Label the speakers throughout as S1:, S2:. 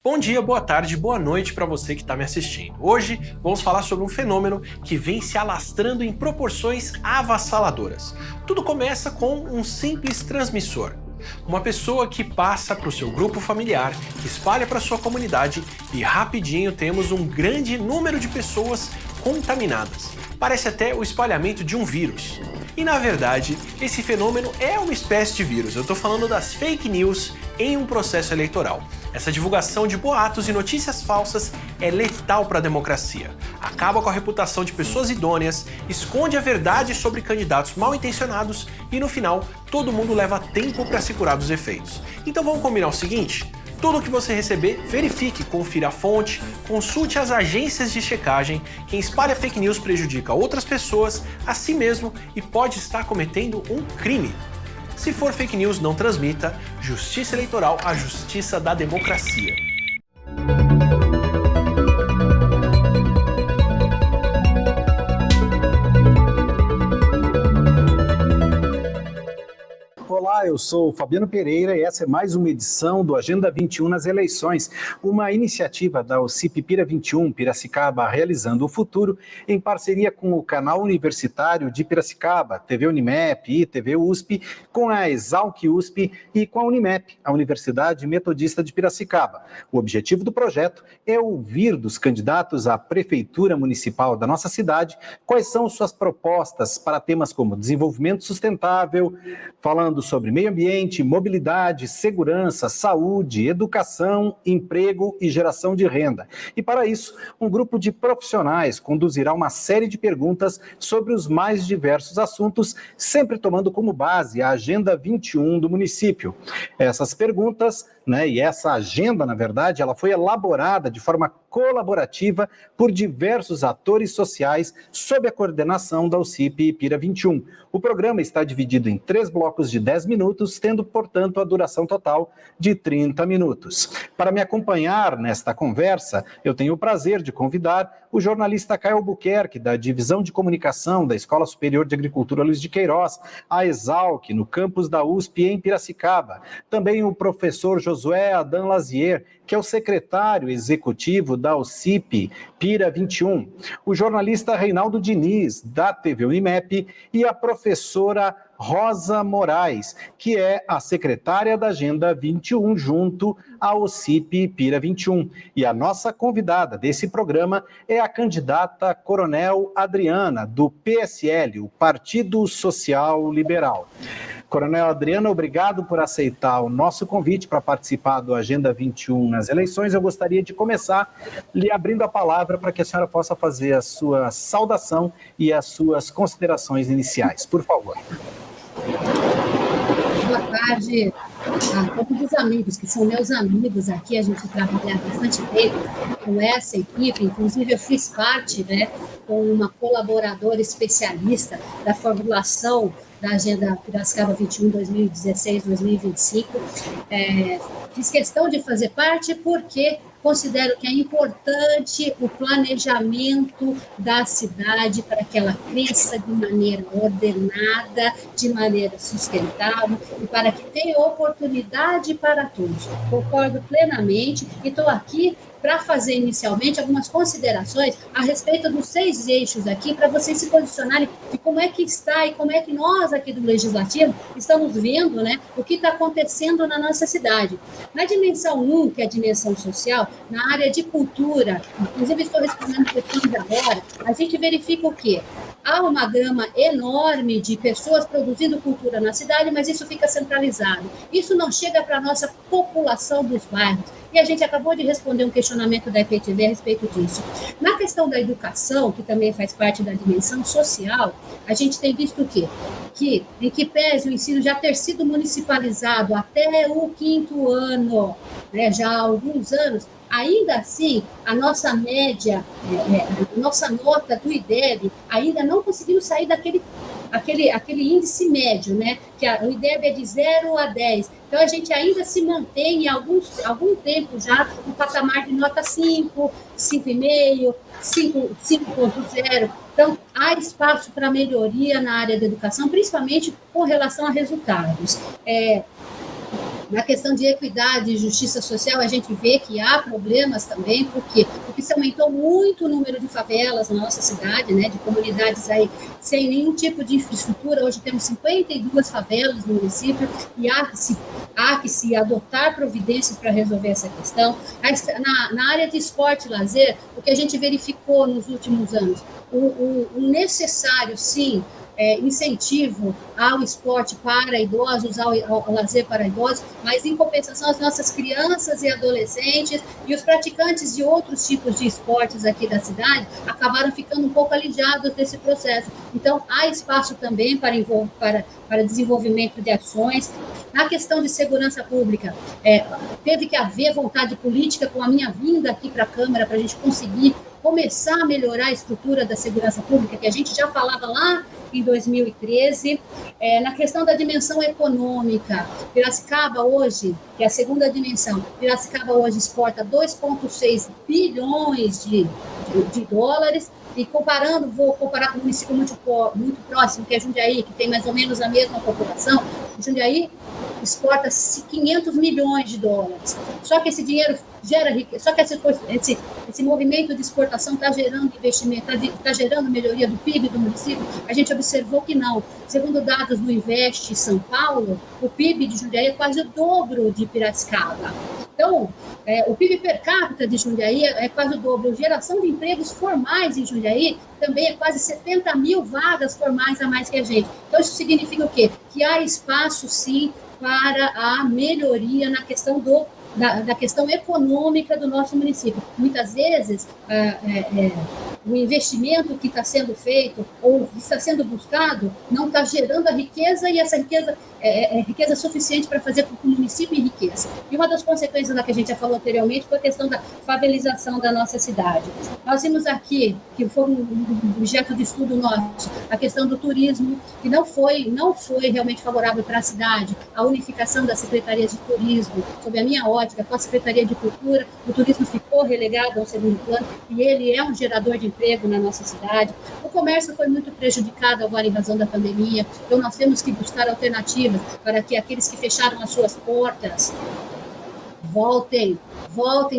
S1: Bom dia, boa tarde, boa noite para você que está me assistindo. Hoje vamos falar sobre um fenômeno que vem se alastrando em proporções avassaladoras. Tudo começa com um simples transmissor. Uma pessoa que passa para o seu grupo familiar, que espalha para sua comunidade e rapidinho temos um grande número de pessoas contaminadas. Parece até o espalhamento de um vírus. E na verdade, esse fenômeno é uma espécie de vírus. Eu estou falando das fake news em um processo eleitoral. Essa divulgação de boatos e notícias falsas é letal para a democracia. Acaba com a reputação de pessoas idôneas, esconde a verdade sobre candidatos mal intencionados e no final todo mundo leva tempo para se curar dos efeitos. Então vamos combinar o seguinte? Tudo que você receber, verifique, confira a fonte, consulte as agências de checagem. Quem espalha fake news prejudica outras pessoas, a si mesmo e pode estar cometendo um crime. Se for fake news, não transmita. Justiça eleitoral, a justiça da democracia.
S2: Olá, eu sou o Fabiano Pereira e essa é mais uma edição do Agenda 21 nas eleições, uma iniciativa da OCIP Pira 21 Piracicaba realizando o futuro em parceria com o canal universitário de Piracicaba, TV Unimep e TV USP, com a Exalc USP e com a Unimep, a Universidade Metodista de Piracicaba. O objetivo do projeto é ouvir dos candidatos à prefeitura municipal da nossa cidade quais são suas propostas para temas como desenvolvimento sustentável, falando sobre meio ambiente, mobilidade, segurança, saúde, educação, emprego e geração de renda. E para isso, um grupo de profissionais conduzirá uma série de perguntas sobre os mais diversos assuntos, sempre tomando como base a Agenda 21 do município. Essas perguntas, e essa agenda, na verdade, ela foi elaborada de forma colaborativa por diversos atores sociais sob a coordenação da OCIP Pira 21. O programa está dividido em 3 blocos de 10 minutos, tendo, portanto, a duração total de 30 minutos. Para me acompanhar nesta conversa, eu tenho o prazer de convidar o jornalista Caio Albuquerque, da Divisão de Comunicação da Escola Superior de Agricultura Luiz de Queiroz, a Exalc, no campus da USP em Piracicaba. Também o professor Josué Adam Lazier, que é o secretário executivo da OCIP Pira 21, o jornalista Reinaldo Diniz, da TV Unimep, e a professora Rosa Moraes, que é a secretária da Agenda 21, junto à OCIP Pira 21. E a nossa convidada desse programa é a candidata Coronel Adriana, do PSL, o Partido Social Liberal. Coronel Adriana, obrigado por aceitar o nosso convite para participar do Agenda 21 nas eleições. Eu gostaria de começar lhe abrindo a palavra para que a senhora possa fazer a sua saudação e as suas considerações iniciais. Por favor.
S3: Boa tarde a todos os amigos, que são meus amigos aqui. A gente trabalha bastante tempo com essa equipe, inclusive eu fiz parte, com uma colaboradora especialista da formulação da Agenda Piracicaba 21, 2016-2025. Fiz questão de fazer parte porque considero que é importante o planejamento da cidade para que ela cresça de maneira ordenada, de maneira sustentável e para que tenha oportunidade para todos. Concordo plenamente e estou aqui para fazer inicialmente algumas considerações a respeito dos 6 eixos aqui, para vocês se posicionarem de como é que está e como é que nós aqui do Legislativo estamos vendo, o que está acontecendo na nossa cidade. Na dimensão 1, que é a dimensão social, na área de cultura, inclusive estou respondendo questões agora, a gente verifica o quê? Há uma gama enorme de pessoas produzindo cultura na cidade, mas isso fica centralizado. Isso não chega para a nossa população dos bairros. E a gente acabou de responder um questionamento da EPTV a respeito disso. Na questão da educação, que também faz parte da dimensão social, a gente tem visto o quê? Que, em que pese o ensino já ter sido municipalizado até o 5º ano, já há alguns anos, ainda assim, a nossa média, a nossa nota do IDEB, ainda não conseguimos sair daquele índice médio, que o IDEB é de 0 a 10. Então, a gente ainda se mantém em algum tempo já no patamar de nota 5, 5,5, 5,0. Então, há espaço para melhoria na área da educação, principalmente com relação a resultados. Na questão de equidade e justiça social, a gente vê que há problemas também, por quê? Porque se aumentou muito o número de favelas na nossa cidade, né, de comunidades aí sem nenhum tipo de infraestrutura. Hoje temos 52 favelas no município e há que se adotar providências para resolver essa questão. Na área de esporte e lazer, o que a gente verificou nos últimos anos, o necessário, sim, incentivo ao esporte para idosos, ao lazer para idosos, mas em compensação as nossas crianças e adolescentes e os praticantes de outros tipos de esportes aqui da cidade acabaram ficando um pouco alijados desse processo. Então, há espaço também para desenvolvimento de ações. Na questão de segurança pública, teve que haver vontade política com a minha vinda aqui para a Câmara para a gente conseguir começar a melhorar a estrutura da segurança pública, que a gente já falava lá em 2013. Na questão da dimensão econômica, Piracicaba hoje, que é a segunda dimensão, Piracicaba hoje exporta 2,6 bilhões de dólares, e vou comparar com um município muito próximo, que é Jundiaí, que tem mais ou menos a mesma população. Jundiaí exporta 500 milhões de dólares. Só que esse dinheiro gera riqueza, só que esse movimento de exportação está gerando investimento, está gerando melhoria do PIB do município. A gente observou que não. Segundo dados do Invest São Paulo, o PIB de Jundiaí é quase o dobro de Piracicaba. Então, o PIB per capita de Jundiaí é quase o dobro. Geração de empregos formais em Jundiaí também é quase 70 mil vagas formais a mais que a gente. Então, isso significa o quê? Que há espaço, sim, para a melhoria na questão da questão econômica do nosso município. Muitas vezes, o investimento que está sendo feito ou que está sendo buscado não está gerando a riqueza, e essa riqueza é riqueza suficiente para fazer com que o município enriqueça. E uma das consequências da que a gente já falou anteriormente foi a questão da favelização da nossa cidade. Nós vimos aqui, que foi um objeto de estudo nosso, a questão do turismo, que não foi realmente favorável para a cidade, a unificação das secretarias de turismo, sob a minha ótica, com a Secretaria de Cultura, o turismo ficou relegado ao segundo plano, e ele é um gerador de emprego na nossa cidade. O comércio foi muito prejudicado agora em razão da pandemia, então nós temos que buscar alternativas para que aqueles que fecharam as suas portas voltem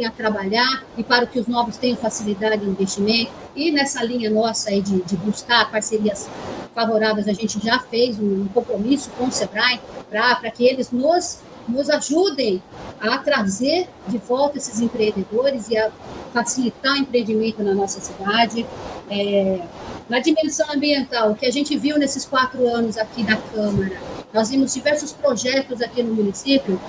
S3: a trabalhar, e para que os novos tenham facilidade em investimento. E nessa linha nossa aí de buscar parcerias favoráveis, a gente já fez um compromisso com o SEBRAE para que eles nos ajudem a trazer de volta esses empreendedores e a facilitar o empreendimento na nossa cidade. Na dimensão ambiental, o que a gente viu nesses 4 anos aqui na Câmara, nós vimos diversos projetos aqui no município,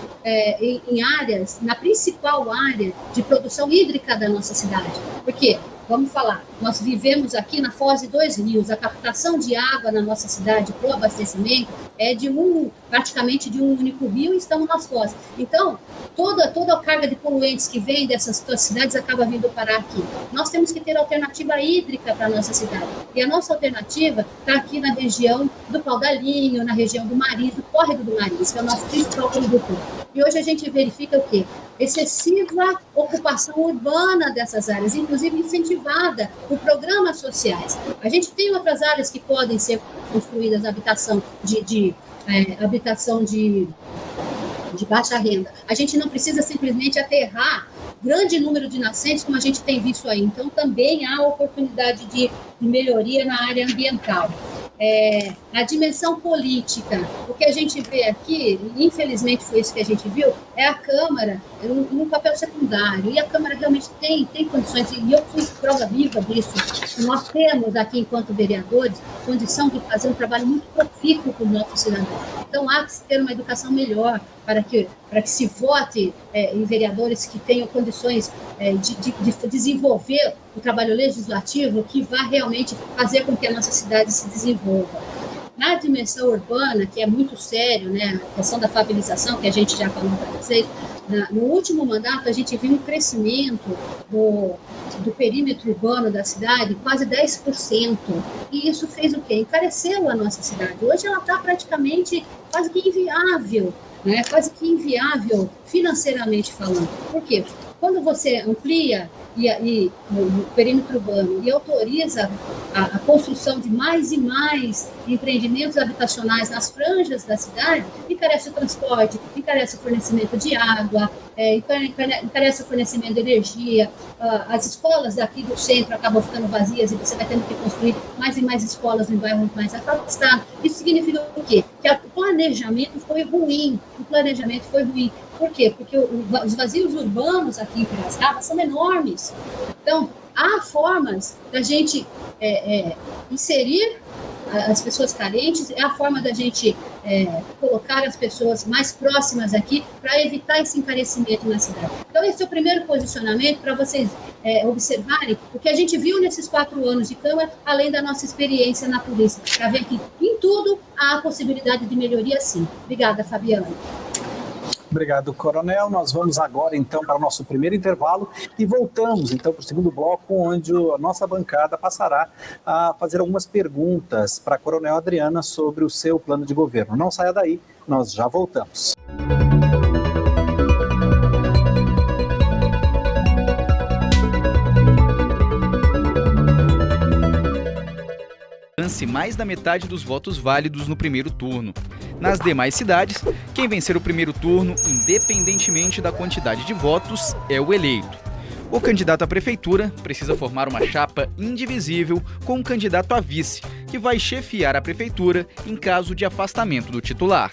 S3: em áreas, na principal área de produção hídrica da nossa cidade. Por quê? Vamos falar, nós vivemos aqui na Foz de Dois Rios, a captação de água na nossa cidade para o abastecimento é praticamente de um único rio, e estamos nas Foz. Então, toda a carga de poluentes que vem dessas cidades acaba vindo parar aqui. Nós temos que ter alternativa hídrica para a nossa cidade. E a nossa alternativa está aqui na região do Paudalinho, na região do Marins, do Córrego do Marins, que é o nosso principal produtor. E hoje a gente verifica o quê? Excessiva ocupação urbana dessas áreas, inclusive incentivada por programas sociais. A gente tem outras áreas que podem ser construídas, habitação de baixa renda. A gente não precisa simplesmente aterrar grande número de nascentes, como a gente tem visto aí. Então, também há oportunidade de melhoria na área ambiental. A dimensão política, o que a gente vê aqui, infelizmente foi isso que a gente viu, é a Câmara num papel secundário, e a Câmara realmente tem condições, e eu fui prova viva disso. Nós temos aqui, enquanto vereadores, condição de fazer um trabalho muito profícuo para os nossos cidadãos. Então, há que ter uma educação melhor para que se vote em vereadores que tenham condições de desenvolver o trabalho legislativo que vá realmente fazer com que a nossa cidade se desenvolva. Na dimensão urbana, que é muito sério, né, a questão da favelização, que a gente já falou para vocês, no último mandato a gente viu um crescimento do perímetro urbano da cidade, quase 10%. E isso fez o quê? Encareceu a nossa cidade. Hoje ela está praticamente quase que inviável, né? Quase que inviável financeiramente falando. Por quê? quando você amplia o perímetro urbano e autoriza a construção de mais e mais empreendimentos habitacionais nas franjas da cidade, encarece o transporte, encarece o fornecimento de água, encarece o fornecimento de energia, as escolas daqui do centro acabam ficando vazias e você vai tendo que construir mais e mais escolas em bairros mais afastados. Isso significa o quê? Que o planejamento foi ruim. Por quê? Porque os vazios urbanos aqui em Piracicaba são enormes. Então, há formas da gente inserir as pessoas carentes, é a forma da gente colocar as pessoas mais próximas aqui para evitar esse encarecimento na cidade. Então, esse é o primeiro posicionamento para vocês observarem o que a gente viu nesses 4 anos de Câmara, além da nossa experiência na polícia, para ver que em tudo há a possibilidade de melhoria, sim. Obrigada, Fabiana.
S2: Obrigado, Coronel. Nós vamos agora, então, para o nosso primeiro intervalo e voltamos, então, para o segundo bloco, onde a nossa bancada passará a fazer algumas perguntas para a Coronel Adriana sobre o seu plano de governo. Não saia daí, nós já voltamos.
S4: Mais da metade dos votos válidos no primeiro turno. Nas demais cidades, quem vencer o primeiro turno, independentemente da quantidade de votos, é o eleito. O candidato à prefeitura precisa formar uma chapa indivisível com um candidato a vice, que vai chefiar a prefeitura em caso de afastamento do titular.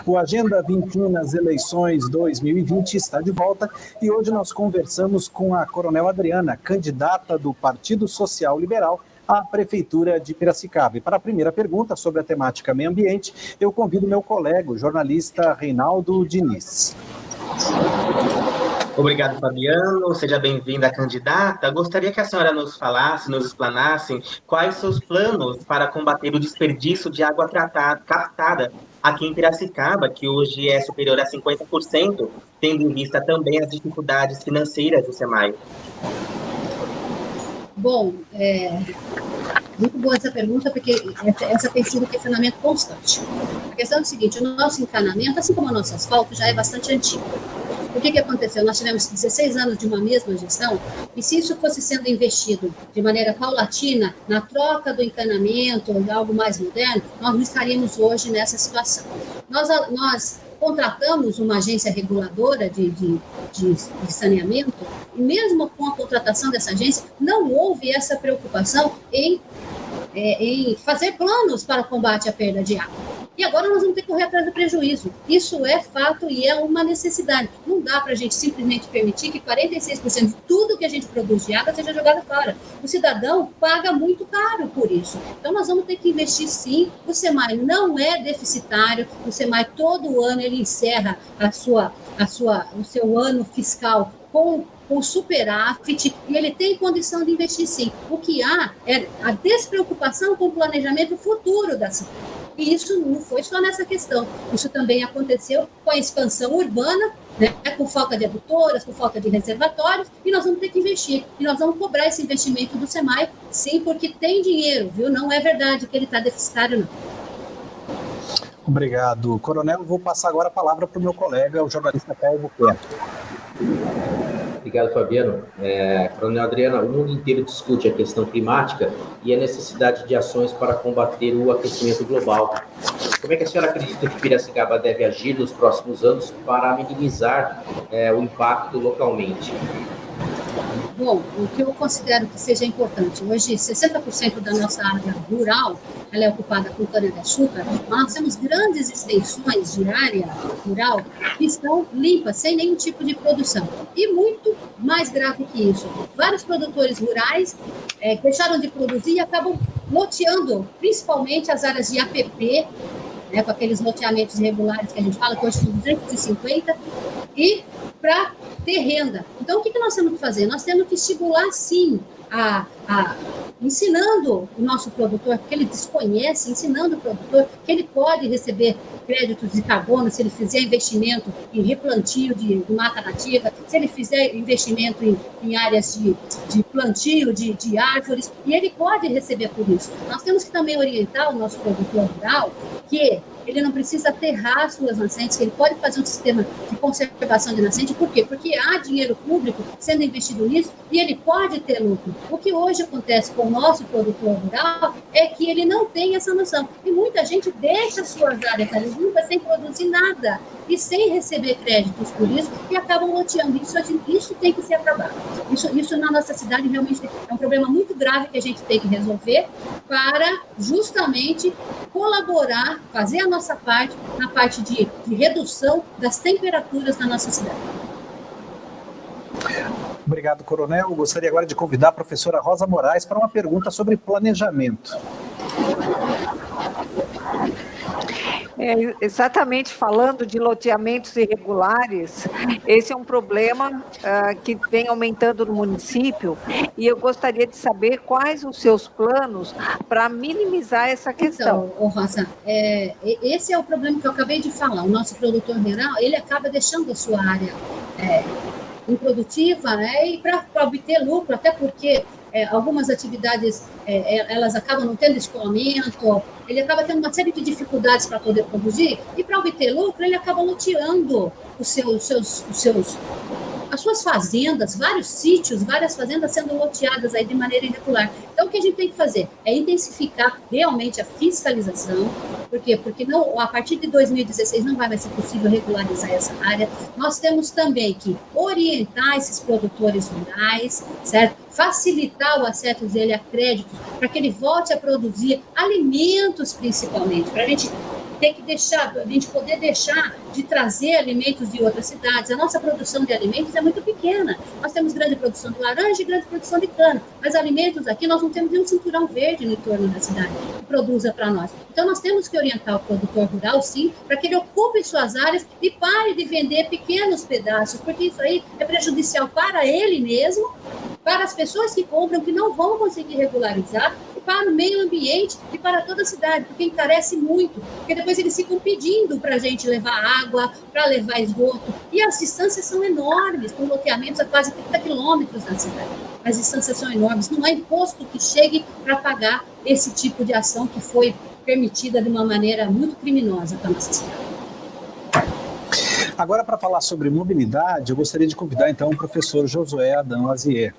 S2: O Agenda 21 nas eleições 2020 está de volta e hoje nós conversamos com a Coronel Adriana, candidata do Partido Social Liberal à Prefeitura de Piracicaba. E para a primeira pergunta sobre a temática meio ambiente, eu convido meu colega, o jornalista Reinaldo Diniz.
S5: Obrigado, Fabiano. Seja bem-vinda, candidata. Gostaria que a senhora nos falasse, nos explanasse quais seus planos para combater o desperdício de água captada aqui em Piracicaba, que hoje é superior a 50%, tendo em vista também as dificuldades financeiras do SEMAI.
S3: Bom, muito boa essa pergunta, porque essa tem sido um questionamento constante. A questão é o seguinte, o nosso encanamento, assim como o nosso asfalto, já é bastante antigo. O que aconteceu? Nós tivemos 16 anos de uma mesma gestão, e se isso fosse sendo investido de maneira paulatina, na troca do encanamento, ou algo mais moderno, nós não estaríamos hoje nessa situação. Nós contratamos uma agência reguladora de saneamento, e mesmo com a contratação dessa agência, não houve essa preocupação em fazer planos para o combate à perda de água. E agora nós vamos ter que correr atrás do prejuízo. Isso é fato e é uma necessidade. Não dá para a gente simplesmente permitir que 46% de tudo que a gente produz de água seja jogado fora. O cidadão paga muito caro por isso. Então nós vamos ter que investir sim. O SEMAI não é deficitário. O SEMAI todo ano ele encerra o seu ano fiscal com superávit, e ele tem condição de investir sim. O que há é a despreocupação com o planejamento futuro da cidade. E isso não foi só nessa questão. Isso também aconteceu com a expansão urbana, né, com falta de adutoras, com falta de reservatórios, e nós vamos ter que investir. E nós vamos cobrar esse investimento do SEMAI, sim, porque tem dinheiro, viu? Não é verdade que ele está deficitário, não.
S2: Obrigado, Coronel. Vou passar agora a palavra para o meu colega, o jornalista Caio Buquerque.
S6: Obrigado, Fabiano. Coronel Adriana, o mundo inteiro discute a questão climática e a necessidade de ações para combater o aquecimento global. Como é que a senhora acredita que Piracicaba deve agir nos próximos anos para minimizar o impacto localmente?
S3: Bom, o que eu considero que seja importante, hoje 60% da nossa área rural ela é ocupada com cana-de-açúcar, mas nós temos grandes extensões de área rural que estão limpas, sem nenhum tipo de produção. E muito mais grave que isso, vários produtores rurais deixaram de produzir e acabam loteando, principalmente as áreas de APP, com aqueles loteamentos irregulares que a gente fala, que hoje são 250, e para ter renda. Então, o que nós temos que fazer? Nós temos que estimular, sim, ensinando o nosso produtor, porque ele desconhece, ensinando o produtor que ele pode receber créditos de carbono se ele fizer investimento em replantio de mata nativa, se ele fizer investimento em áreas de plantio de árvores, e ele pode receber por isso. Nós temos que também orientar o nosso produtor rural que ele não precisa aterrar suas nascentes, que ele pode fazer um sistema de conservação de nascente. Por quê? Porque há dinheiro público sendo investido nisso e ele pode ter lucro. O que hoje acontece com o nosso produtor rural é que ele não tem essa noção. E muita gente deixa suas áreas ali limpas sem produzir nada e sem receber créditos por isso e acabam loteando. Isso tem que ser acabado. Isso na nossa cidade realmente é um problema muito grave que a gente tem que resolver para justamente colaborar, fazer a nossa parte na parte de redução das temperaturas na nossa cidade.
S2: Obrigado, Coronel. Eu gostaria agora de convidar a professora Rosa Moraes para uma pergunta sobre planejamento.
S7: Exatamente, falando de loteamentos irregulares, esse é um problema que vem aumentando no município e eu gostaria de saber quais os seus planos para minimizar essa questão.
S3: Então, Rosa, esse é o problema que eu acabei de falar. O nosso produtor rural, ele acaba deixando a sua área improdutiva, né, e para obter lucro, até porque algumas atividades elas acabam não tendo escoamento, ele acaba tendo uma série de dificuldades para poder produzir, e para obter lucro ele acaba loteando as suas fazendas, vários sítios, várias fazendas sendo loteadas aí de maneira irregular. Então, o que a gente tem que fazer é intensificar realmente a fiscalização. Por quê? Porque a partir de 2016 não vai mais ser possível regularizar essa área. Nós temos também que orientar esses produtores rurais, certo? Facilitar o acesso dele a créditos para que ele volte a produzir alimentos, principalmente, para a gente poder deixar de trazer alimentos de outras cidades. A nossa produção de alimentos é muito pequena. Nós temos grande produção de laranja e grande produção de cana, mas alimentos aqui nós não temos nenhum cinturão verde no entorno da cidade que produza para nós. Então nós temos que orientar o produtor rural, sim, para que ele ocupe suas áreas e pare de vender pequenos pedaços, porque isso aí é prejudicial para ele mesmo, para as pessoas que compram, que não vão conseguir regularizar, para o meio ambiente e para toda a cidade, porque encarece muito, porque depois eles ficam pedindo para a gente levar água, para levar esgoto, e as distâncias são enormes, com loteamentos a quase 30 quilômetros da cidade. As distâncias são enormes, não há imposto que chegue para pagar esse tipo de ação que foi permitida de uma maneira muito criminosa para a nossa cidade.
S2: Agora, para falar sobre mobilidade, eu gostaria de convidar então o professor Josué Adão Lazier.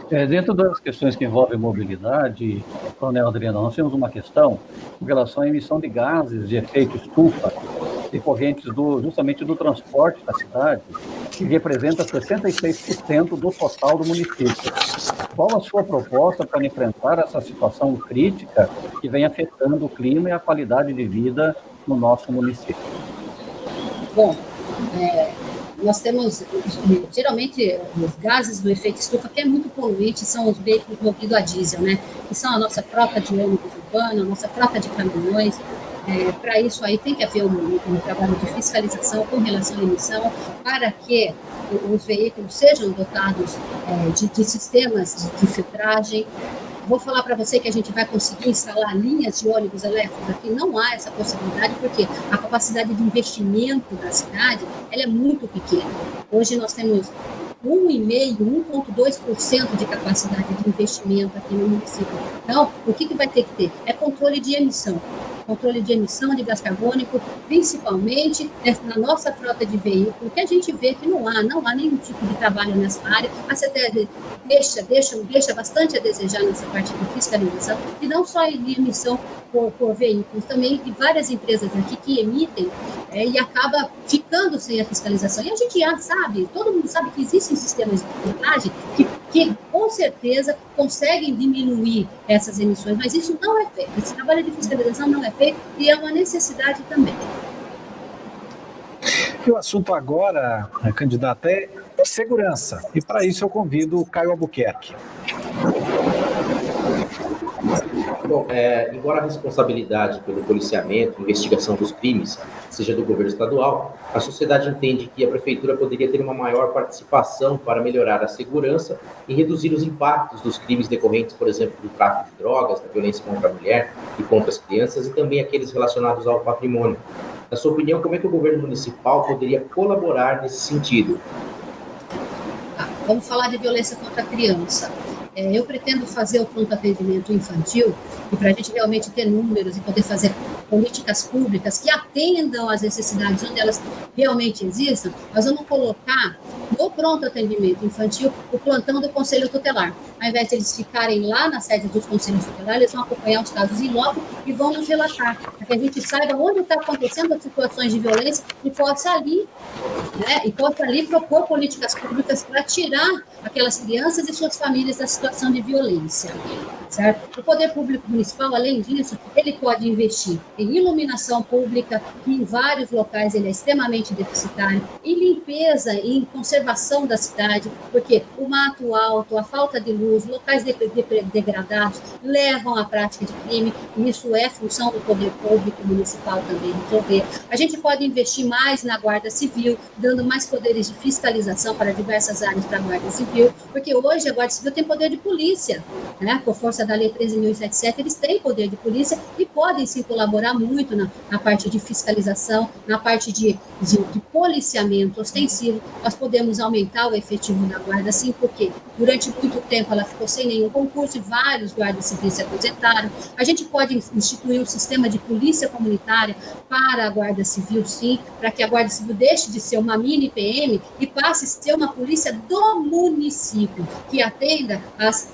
S8: Dentro das questões que envolvem mobilidade, Coronel Adriano, nós temos uma questão com relação à emissão de gases de efeito estufa decorrentes justamente do transporte da cidade, que representa 66% do total do município. Qual a sua proposta para enfrentar essa situação crítica que vem afetando o clima e a qualidade de vida no nosso município?
S3: Bom, nós temos, geralmente, os gases do efeito estufa, que é muito poluente, são os veículos movidos a diesel, né? Que são a nossa frota de ônibus urbano, a nossa frota de caminhões. Para isso aí tem que haver um trabalho de fiscalização com relação à emissão, para que os veículos sejam dotados de sistemas de filtragem. Vou falar para você que a gente vai conseguir instalar linhas de ônibus elétricos aqui. Não há essa possibilidade, porque a capacidade de investimento da cidade ela é muito pequena. Hoje nós temos 1,5%, 1,2% de capacidade de investimento aqui no município. Então, o que vai ter que ter? É controle de emissão. Controle de emissão de gás carbônico, principalmente na nossa frota de veículos, que a gente vê que não há nenhum tipo de trabalho nessa área. A CETESB deixa bastante a desejar nessa parte de fiscalização, e não só de emissão por veículos, também de várias empresas aqui que emitem e acaba ficando sem a fiscalização. E a gente já sabe, todo mundo sabe que existem sistemas de filtragem que com certeza conseguem diminuir essas emissões, mas isso não é feito. Esse trabalho de fiscalização não é feito e é uma necessidade também.
S2: E o assunto agora, candidata, é segurança. E para isso eu convido o Caio Albuquerque.
S6: Bom, embora a responsabilidade pelo policiamento, investigação dos crimes, seja do governo estadual, a sociedade entende que a prefeitura poderia ter uma maior participação para melhorar a segurança e reduzir os impactos dos crimes decorrentes, por exemplo, do tráfico de drogas, da violência contra a mulher e contra as crianças e também aqueles relacionados ao patrimônio. Na sua opinião, como é que o governo municipal poderia colaborar nesse sentido?
S3: Vamos falar de violência contra a criança. Eu pretendo fazer o pronto atendimento infantil e para a gente realmente ter números e poder fazer políticas públicas que atendam às necessidades onde elas realmente existam, nós vamos colocar no pronto atendimento infantil o plantão do Conselho Tutelar. Ao invés de eles ficarem lá na sede dos Conselhos Tutelares, eles vão acompanhar os casos em loco e vão nos relatar, para que a gente saiba onde está acontecendo as situações de violência e possa ali propor políticas públicas para tirar aquelas crianças e suas famílias da situação de violência. Certo? O poder público municipal, além disso, ele pode investir em iluminação pública, que em vários locais ele é extremamente deficitário, em limpeza e em conservação da cidade, porque o mato alto, a falta de luz, locais degradados levam à prática de crime, e isso é função do poder público municipal também resolver. A gente pode investir mais na Guarda Civil, dando mais poderes de fiscalização para diversas áreas da Guarda Civil, porque hoje a Guarda Civil tem poder de polícia, né? Por força da Lei 13.077, eles têm poder de polícia e podem sim colaborar muito na parte de fiscalização, na parte de policiamento ostensivo. Nós podemos aumentar o efetivo da guarda, sim, porque durante muito tempo ela ficou sem nenhum concurso e vários guardas civis se aposentaram. A gente pode instituir um sistema de polícia comunitária para a Guarda Civil, sim, para que a Guarda Civil deixe de ser uma mini PM e passe a ser uma polícia do município, que atenda às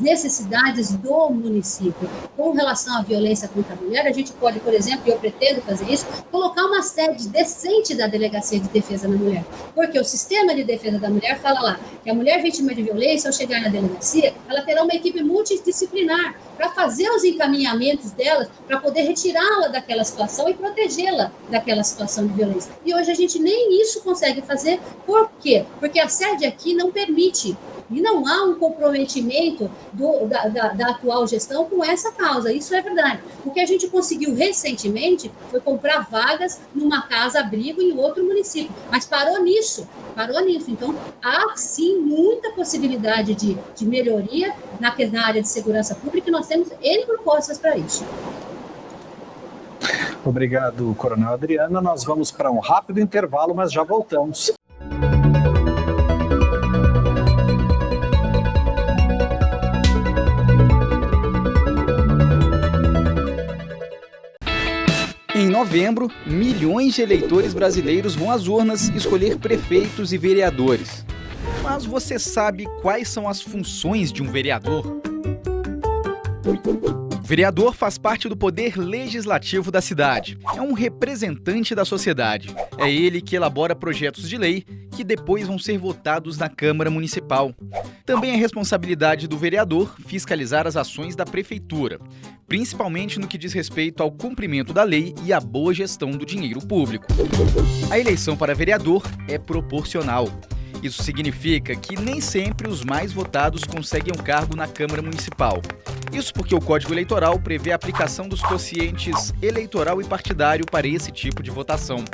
S3: necessidades do município. Com relação à violência contra a mulher, a gente pode, por exemplo, e eu pretendo fazer isso, colocar uma sede decente da Delegacia de Defesa da Mulher. Porque o sistema de defesa da mulher fala lá que a mulher vítima de violência, ao chegar na delegacia, ela terá uma equipe multidisciplinar para fazer os encaminhamentos dela, para poder retirá-la daquela situação e protegê-la daquela situação de violência. E hoje a gente nem isso consegue fazer. Por quê? Porque a sede aqui não permite. E não há um comprometimento da atual gestão com essa causa, isso é verdade. O que a gente conseguiu recentemente foi comprar vagas numa casa-abrigo em outro município, mas parou nisso. Então, há sim muita possibilidade de melhoria na área de segurança pública e nós temos N propostas para isso.
S2: Obrigado, Coronel Adriana. Nós vamos para um rápido intervalo, mas já voltamos.
S4: Em novembro, milhões de eleitores brasileiros vão às urnas escolher prefeitos e vereadores. Mas você sabe quais são as funções de um vereador? O vereador faz parte do poder legislativo da cidade. É um representante da sociedade. É ele que elabora projetos de lei que depois vão ser votados na Câmara Municipal. Também é responsabilidade do vereador fiscalizar as ações da prefeitura, principalmente no que diz respeito ao cumprimento da lei e à boa gestão do dinheiro público. A eleição para vereador é proporcional. Isso significa que nem sempre os mais votados conseguem um cargo na Câmara Municipal. Isso porque o Código Eleitoral prevê a aplicação dos quocientes eleitoral e partidário para esse tipo de votação.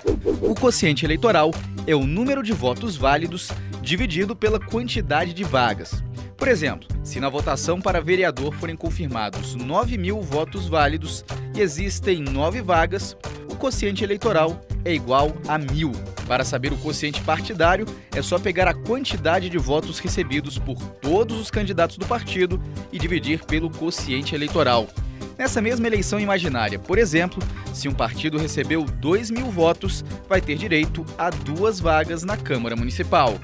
S4: O quociente eleitoral é o número de votos válidos dividido pela quantidade de vagas. Por exemplo, se na votação para vereador forem confirmados 9.000 votos válidos e existem 9 vagas, o quociente eleitoral é igual a 1.000. Para saber o quociente partidário, é só pegar a quantidade de votos recebidos por todos os candidatos do partido e dividir pelo quociente eleitoral. Nessa mesma eleição imaginária, por exemplo, se um partido recebeu 2.000 votos, vai ter direito a 2 vagas na Câmara Municipal.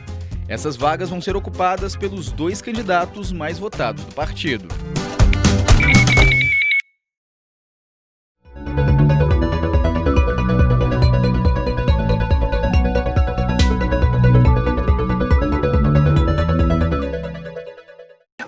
S4: Essas vagas vão ser ocupadas pelos 2 candidatos mais votados do partido.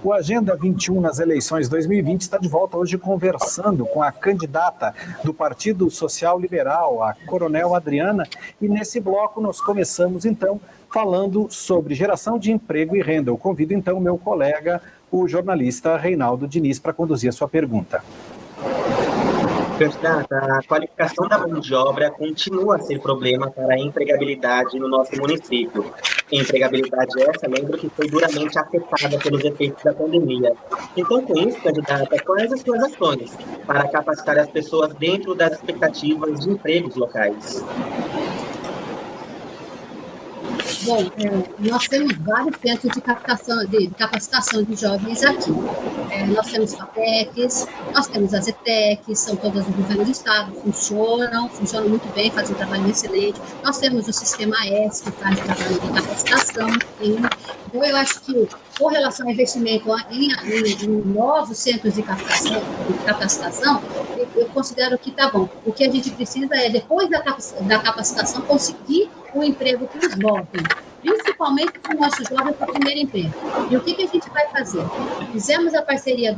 S2: O Agenda 21 nas eleições 2020 está de volta hoje conversando com a candidata do Partido Social Liberal, a Coronel Adriana, e nesse bloco nós começamos então falando sobre geração de emprego e renda. Eu convido então o meu colega o jornalista Reinaldo Diniz para conduzir a sua pergunta.
S5: Candidata, a qualificação da mão de obra continua a ser problema para a empregabilidade no nosso município. Empregabilidade essa, lembro que foi duramente afetada pelos efeitos da pandemia. Então, com isso, candidata, quais as suas ações para capacitar as pessoas dentro das expectativas de empregos locais?
S3: Bom, nós temos vários centros de capacitação de jovens aqui. Nós temos FATECs, nós temos as ETECs, são todas do governo do estado, funcionam muito bem, fazem um trabalho excelente. Nós temos o Sistema S, que faz trabalho de capacitação. Então, eu acho que, com relação ao investimento em novos centros de capacitação, eu considero que está bom. O que a gente precisa é, depois da capacitação, conseguir um emprego que nos voltem, principalmente para o nosso jovem para o primeiro emprego. E o que a gente vai fazer? Fizemos a parceria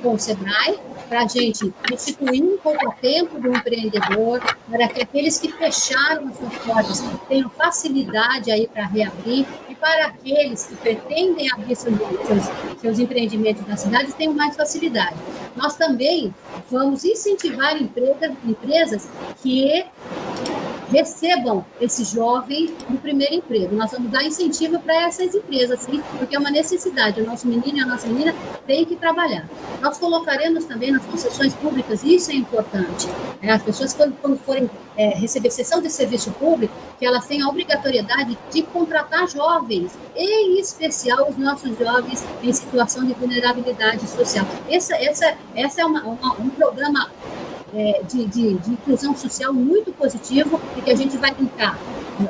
S3: com o SEBRAE para a gente instituir um pouco-tempo do empreendedor, para que aqueles que fecharam as suas portas tenham facilidade aí para reabrir, e para aqueles que pretendem abrir seus empreendimentos nas cidades tenham mais facilidade. Nós também vamos incentivar empresas que recebam esse jovem no primeiro emprego. Nós vamos dar incentivo para essas empresas, sim, porque é uma necessidade. O nosso menino e a nossa menina têm que trabalhar. Nós colocaremos também nas concessões públicas, isso é importante. As pessoas, quando forem receber cessão de serviço público, que elas tenham a obrigatoriedade de contratar jovens, em especial os nossos jovens em situação de vulnerabilidade social. Essa é um programa de inclusão social muito positivo, e que a gente vai tentar.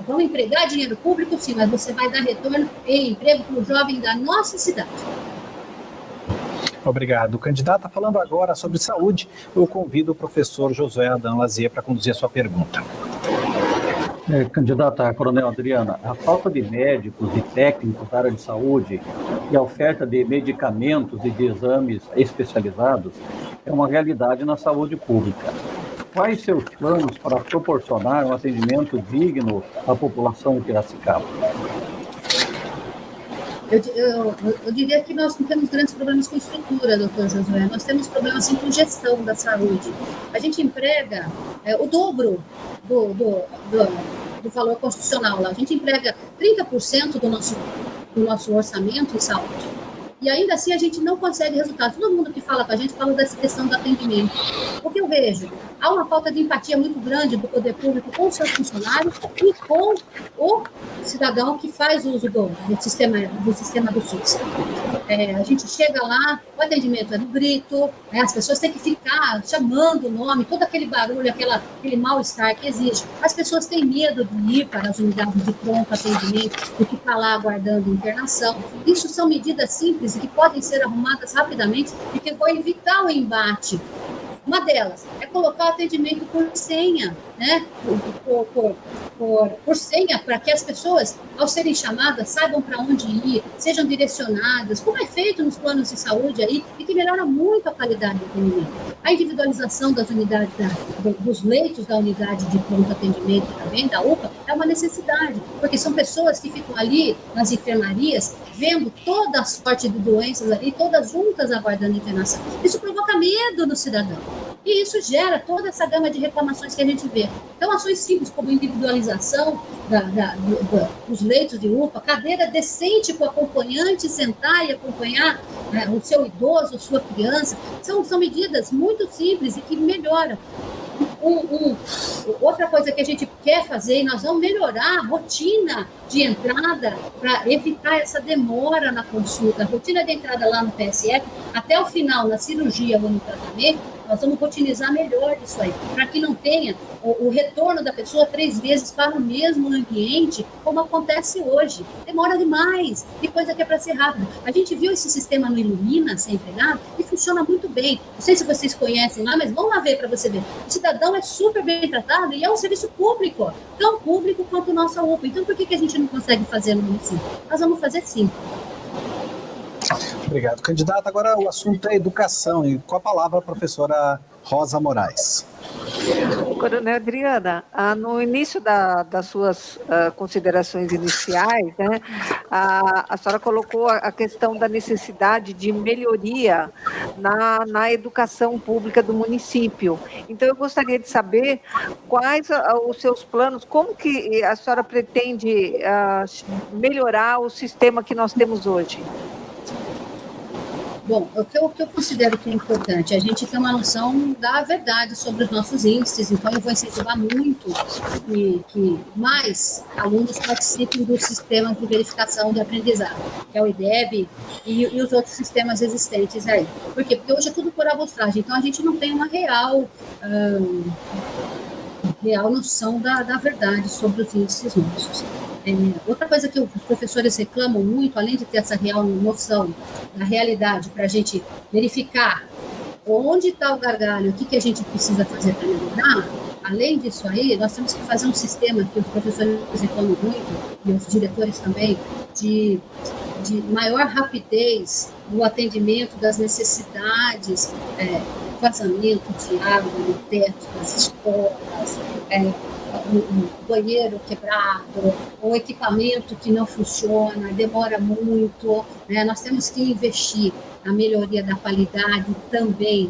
S3: Vamos empregar dinheiro público, sim, mas você vai dar retorno em emprego para o jovem da nossa cidade.
S2: Obrigado. Candidata, falando agora sobre saúde, eu convido o professor Josué Adão Lazier para conduzir a sua pergunta.
S8: Candidata Coronel Adriana, a falta de médicos e técnicos da área de saúde e a oferta de medicamentos e de exames especializados é uma realidade na saúde pública. Quais seus planos para proporcionar um atendimento digno à população de Piracicaba?
S3: Eu diria que nós não temos grandes problemas com estrutura, doutor Josué. Nós temos problemas sim, com gestão da saúde. A gente emprega o dobro do valor constitucional lá. A gente emprega 30% do nosso orçamento em saúde. E ainda assim a gente não consegue resultados. Todo mundo que fala com a gente fala dessa questão do atendimento. O que eu vejo? Há uma falta de empatia muito grande do poder público com os seus funcionários e com o cidadão que faz uso do sistema do SUS. A gente chega lá, o atendimento é no grito, as pessoas têm que ficar chamando o nome, todo aquele barulho, aquele mal-estar que existe. As pessoas têm medo de ir para as unidades de pronto atendimento, de ficar lá aguardando internação. Isso são medidas simples e que podem ser arrumadas rapidamente e que vão evitar o embate. Uma delas é colocar o atendimento por senha, né? Por senha, para que as pessoas, ao serem chamadas, saibam para onde ir, sejam direcionadas, como é feito nos planos de saúde aí, e que melhora muito a qualidade do atendimento. A individualização das unidades, dos leitos da unidade de pronto atendimento também, da UPA, é uma necessidade, porque são pessoas que ficam ali nas enfermarias, vendo toda a sorte de doenças ali, todas juntas aguardando internação. Isso provoca medo no cidadão. E isso gera toda essa gama de reclamações que a gente vê. Então, ações simples como individualização dos leitos de UPA, cadeira decente para o acompanhante sentar e acompanhar o seu idoso, a sua criança, são medidas muito simples e que melhoram. Outra coisa que a gente quer fazer, e nós vamos melhorar a rotina de entrada para evitar essa demora na consulta. A rotina de entrada lá no PSF, até o final, na cirurgia ou no tratamento, nós vamos rotinizar melhor isso aí, para que não tenha o retorno da pessoa 3 vezes para o mesmo ambiente, como acontece hoje. Demora demais, e coisa que é para ser rápido. A gente viu esse sistema no Ilumina ser empregado e funciona muito bem. Não sei se vocês conhecem lá, mas vão lá ver para você ver. O cidadão é super bem tratado e é um serviço público, tão público quanto o nosso UPA. Então, por que a gente não consegue fazer no município? Nós vamos fazer sim.
S2: Obrigado, candidata. Agora o assunto é educação, e com a palavra a professora Rosa Moraes.
S7: Coronel Adriana, no início das suas considerações iniciais, né, a senhora colocou a questão da necessidade de melhoria na educação pública do município. Então, eu gostaria de saber quais os seus planos, como que a senhora pretende melhorar o sistema que nós temos hoje?
S3: Bom, o que eu considero que é importante, a gente ter uma noção da verdade sobre os nossos índices, então eu vou incentivar muito que mais alunos participem do sistema de verificação de aprendizado, que é o IDEB e os outros sistemas existentes aí. Por quê? Porque hoje é tudo por amostragem, então a gente não tem uma real noção da verdade sobre os índices nossos. Outra coisa que os professores reclamam muito, além de ter essa real noção da realidade, para a gente verificar onde está o gargalo, o que a gente precisa fazer para melhorar, além disso aí, nós temos que fazer um sistema que os professores reclamam muito, e os diretores também, de maior rapidez no atendimento das necessidades, vazamento de água no teto das escolas, um banheiro quebrado, um equipamento que não funciona, demora muito, né? Nós temos que investir na melhoria da qualidade também,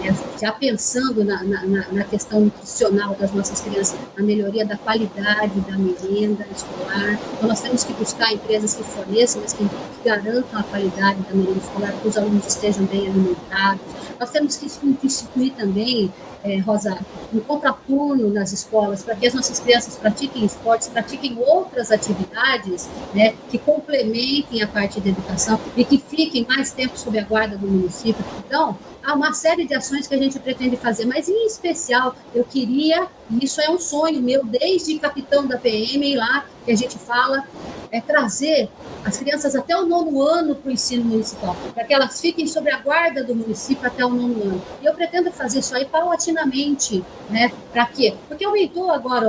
S3: né? Já pensando na questão nutricional das nossas crianças, na melhoria da qualidade da merenda escolar. Então, nós temos que buscar empresas que forneçam, mas que garantam a qualidade da merenda escolar, que os alunos estejam bem alimentados. Nós temos que instituir também, Rosa, um contraturno nas escolas, para que as nossas crianças pratiquem esportes, pratiquem outras atividades, né, que complementem a parte da educação e que fiquem mais tempo sob a guarda do município. Então, há uma série de ações que a gente pretende fazer, mas em especial eu queria, e isso é um sonho meu, desde capitão da PM lá, que a gente fala, trazer as crianças até o 9º ano para o ensino municipal, para que elas fiquem sob a guarda do município até o 9º ano. E eu pretendo fazer isso aí paulatinamente, né? Para quê? Porque aumentou agora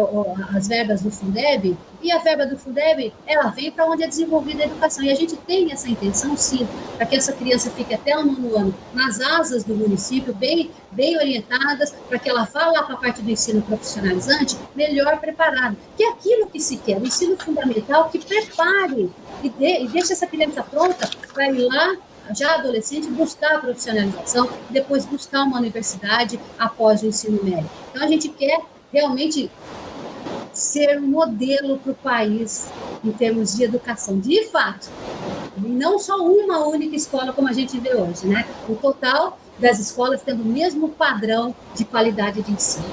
S3: as verbas do Fundeb, e a verba do Fundeb, ela vem para onde é desenvolvida a educação. E a gente tem essa intenção, sim, para que essa criança fique até o 9º ano nas asas do município, bem orientadas, para que ela vá lá para a parte do ensino profissionalizante melhor preparada. Que é aquilo que se quer, o ensino fundamental que prepare e deixe essa criança pronta para ir lá, já adolescente, buscar a profissionalização, depois buscar uma universidade após o ensino médio. Então, a gente quer realmente ser um modelo para o país em termos de educação, de fato. E não só uma única escola como a gente vê hoje, né? O total das escolas tendo o mesmo padrão de qualidade de ensino.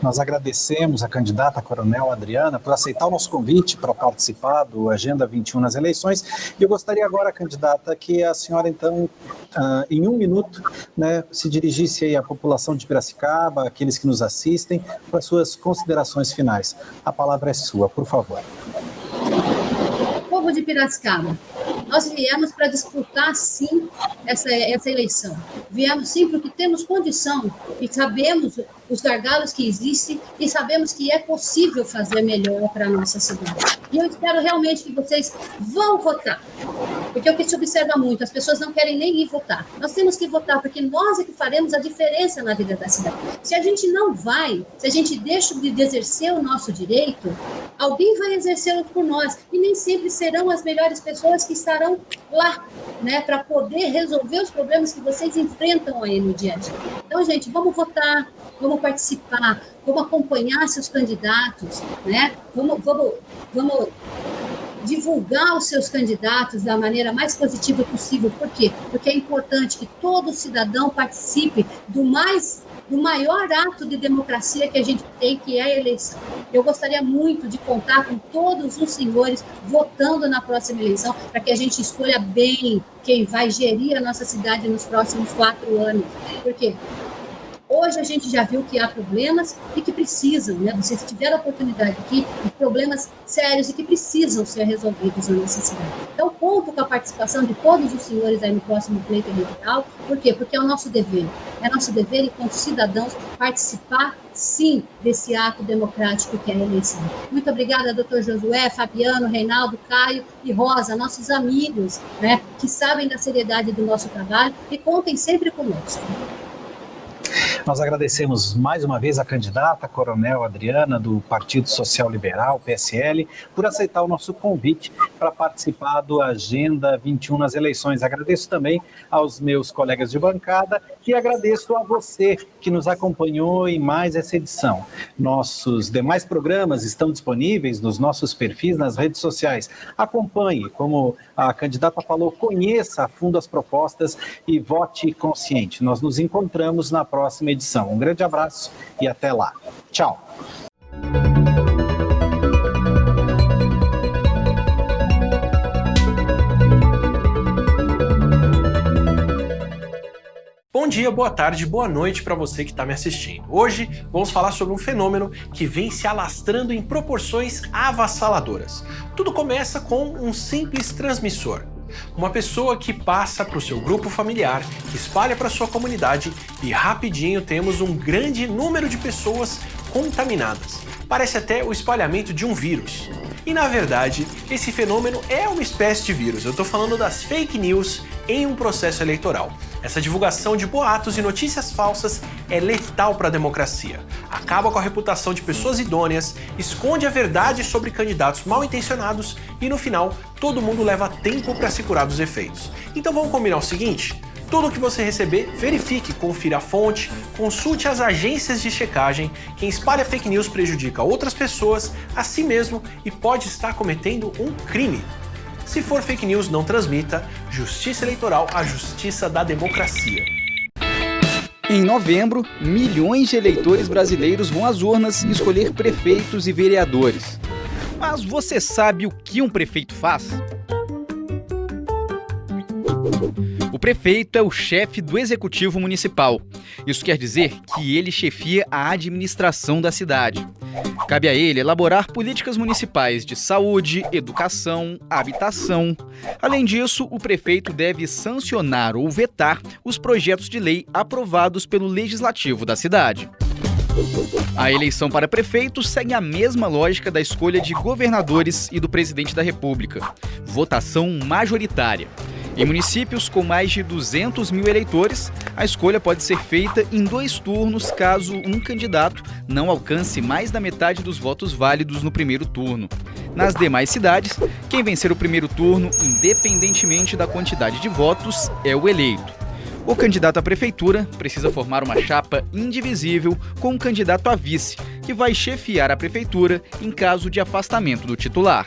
S2: Nós agradecemos a candidata Coronel Adriana por aceitar o nosso convite para participar do Agenda 21 nas eleições. E eu gostaria agora, candidata, que a senhora, então, em 1 minuto, né, se dirigisse aí à população de Piracicaba, aqueles que nos assistem, com as suas considerações finais. A palavra é sua, por favor.
S3: Povo de Piracicaba, nós viemos para disputar, sim, essa eleição. Viemos, sim, porque temos condição e sabemos os gargalos que existem e sabemos que é possível fazer melhor para a nossa cidade. E eu espero realmente que vocês vão votar, porque é o que se observa muito, as pessoas não querem nem ir votar. Nós temos que votar, porque nós é que faremos a diferença na vida da cidade. Se a gente não vai, se a gente deixa de exercer o nosso direito, alguém vai exercê-lo por nós, e nem sempre serão as melhores pessoas que estarão lá, né, para poder resolver os problemas que vocês enfrentam aí no dia a dia. Então, gente, vamos votar, vamos participar, vamos acompanhar seus candidatos, né? Vamos divulgar os seus candidatos da maneira mais positiva possível. Por quê? Porque é importante que todo cidadão participe do maior ato de democracia que a gente tem, que é a eleição. Eu gostaria muito de contar com todos os senhores votando na próxima eleição, para que a gente escolha bem quem vai gerir a nossa cidade nos próximos 4 anos. Por quê? Hoje a gente já viu que há problemas e que precisam, né? Vocês tiveram a oportunidade aqui de problemas sérios e que precisam ser resolvidos na nossa cidade. Então, conto com a participação de todos os senhores aí no próximo pleito eleitoral. Por quê? Porque é o nosso dever. É nosso dever, enquanto cidadãos, participar, sim, desse ato democrático que é a eleição. Muito obrigada, doutor Josué, Fabiano, Reinaldo, Caio e Rosa, nossos amigos, né, que sabem da seriedade do nosso trabalho e contem sempre conosco.
S2: Nós agradecemos mais uma vez a candidata Coronel Adriana, do Partido Social Liberal, PSL, por aceitar o nosso convite para participar do Agenda 21 nas eleições. Agradeço também aos meus colegas de bancada e agradeço a você que nos acompanhou em mais essa edição. Nossos demais programas estão disponíveis nos nossos perfis nas redes sociais. Acompanhe, como a candidata falou, conheça a fundo as propostas e vote consciente. Nós nos encontramos na próxima edição. Um grande abraço e até lá. Tchau.
S1: Bom dia, boa tarde, boa noite para você que está me assistindo. Hoje vamos falar sobre um fenômeno que vem se alastrando em proporções avassaladoras. Tudo começa com um simples transmissor. Uma pessoa que passa para o seu grupo familiar, que espalha para sua comunidade e rapidinho temos um grande número de pessoas contaminadas. Parece até o espalhamento de um vírus. E na verdade, esse fenômeno é uma espécie de vírus. Eu estou falando das fake news em um processo eleitoral. Essa divulgação de boatos e notícias falsas é letal para a democracia. Acaba com a reputação de pessoas idôneas, esconde a verdade sobre candidatos mal intencionados e no final todo mundo leva tempo para se curar dos efeitos. Então vamos combinar o seguinte? Tudo que você receber, verifique, confira a fonte, consulte as agências de checagem. Quem espalha fake news prejudica outras pessoas, a si mesmo e pode estar cometendo um crime. Se for fake news, não transmita. Justiça eleitoral, a justiça da democracia.
S4: Em novembro, milhões de eleitores brasileiros vão às urnas escolher prefeitos e vereadores. Mas você sabe o que um prefeito faz? O prefeito é o chefe do executivo municipal. Isso quer dizer que ele chefia a administração da cidade. Cabe a ele elaborar políticas municipais de saúde, educação, habitação. Além disso, o prefeito deve sancionar ou vetar os projetos de lei aprovados pelo legislativo da cidade. A eleição para prefeito segue a mesma lógica da escolha de governadores e do presidente da República: votação majoritária. Em municípios com mais de 200 mil eleitores, a escolha pode ser feita em 2 turnos caso um candidato não alcance mais da metade dos votos válidos no primeiro turno. Nas demais cidades, quem vencer o primeiro turno, independentemente da quantidade de votos, é o eleito. O candidato à prefeitura precisa formar uma chapa indivisível com um candidato a vice, que vai chefiar a prefeitura em caso de afastamento do titular.